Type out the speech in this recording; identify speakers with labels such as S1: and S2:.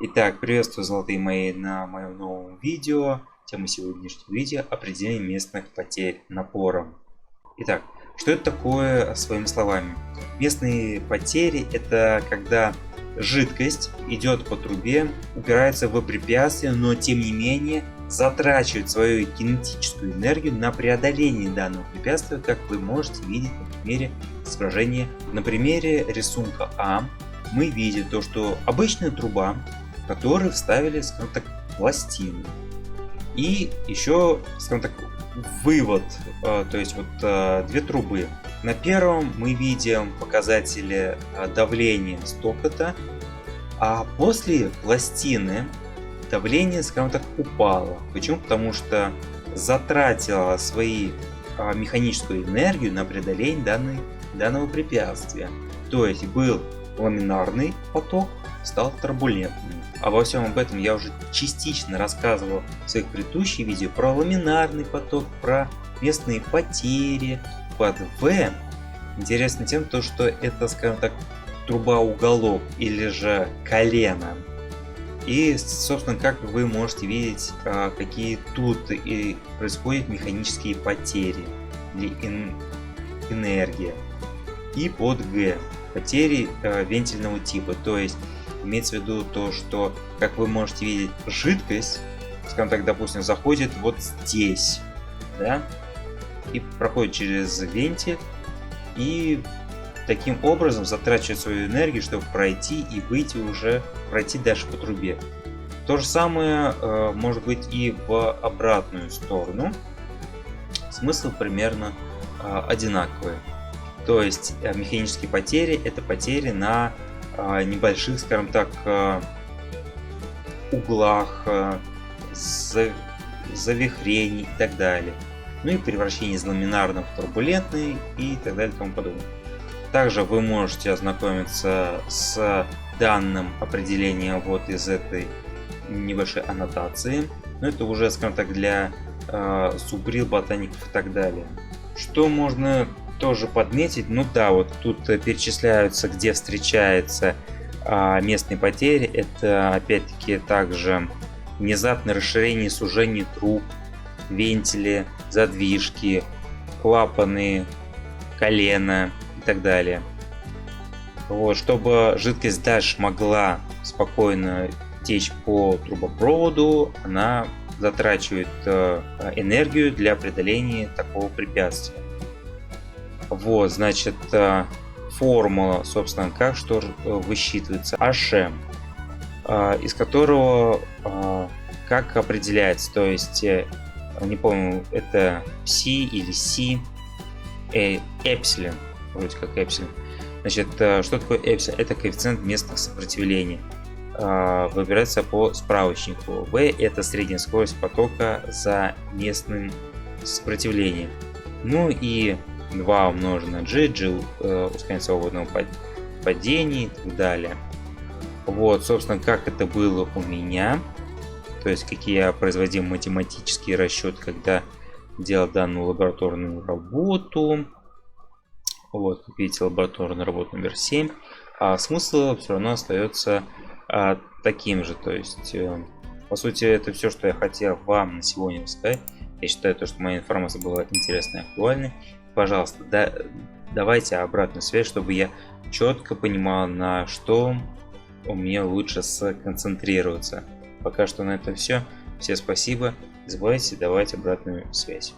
S1: Итак, приветствую, золотые мои, на моем новом видео. Тема сегодняшнего видео — определение местных потерь напором. Итак, что это такое своими словами? Местные потери — это когда жидкость идет по трубе, упирается в препятствие, но тем не менее затрачивает свою кинетическую энергию на преодоление данного препятствия, как вы можете видеть на примере изображения. На примере рисунка А мы видим то, что обычная труба, в которую вставили, скажем так, пластину, и еще, скажем так, вывод, то есть вот две трубы. На первом мы видим показатели давления стокота, а после пластины давление, скажем так, упало. Почему? Потому что затратила свою механическую энергию на преодоление данного препятствия. То есть был ламинарный поток, стал турбулентным. Обо всем об этом я уже частично рассказывал в своих предыдущих видео про ламинарный поток, про местные потери. Под В интересно тем, что это, скажем так, труба-уголок или же колено. И, собственно, как вы можете видеть, какие тут и происходят механические потери или энергия. И под Г потери вентильного типа, то есть имеется в виду то, что, как вы можете видеть, жидкость, скажем так, допустим, заходит вот здесь, да, и проходит через вентиль, и таким образом затрачивает свою энергию, чтобы пройти и выйти уже, пройти дальше по трубе. То же самое может быть и в обратную сторону. Смысл примерно одинаковый. То есть механические потери — это потери на небольших, скажем так, углах, завихрений и так далее. Ну и превращение из ламинарного в турбулентный и так далее и тому подобное. Также вы можете ознакомиться с данным определением вот из этой небольшой аннотации. Но это уже, скажем так, для зубрил, ботаников и так далее. Что можно тоже подметить, ну да, вот тут перечисляются, где встречаются местные потери. Это опять-таки также внезапное расширение и сужение труб, вентили, задвижки, клапаны, колено и так далее. Вот, чтобы жидкость дальше могла спокойно течь по трубопроводу, она затрачивает энергию для преодоления такого препятствия. Вот, значит, формула, собственно, как что высчитывается. HM, из которого как определяется, то есть, не помню, это Psi или C, эпсилон, вроде как эпсилон. Значит, что такое эпсилон? Это коэффициент местных сопротивлений. Выбирается по справочнику. V — это средняя скорость потока за местным сопротивлением. Ну и 2 умножить на G, ускорение свободного падения и так далее. Вот, собственно, как это было у меня. То есть, какие я производил математические расчеты, когда делал данную лабораторную работу. Вот, как видите, лабораторная работа номер 7. А смысл все равно остается таким же. То есть, по сути, это все, что я хотел вам на сегодня сказать. Я считаю, что моя информация была интересной и актуальной. Пожалуйста, давайте обратную связь, чтобы я четко понимал, на что у меня лучше сконцентрироваться. Пока что на этом все. Всем спасибо. Не забывайте давать обратную связь.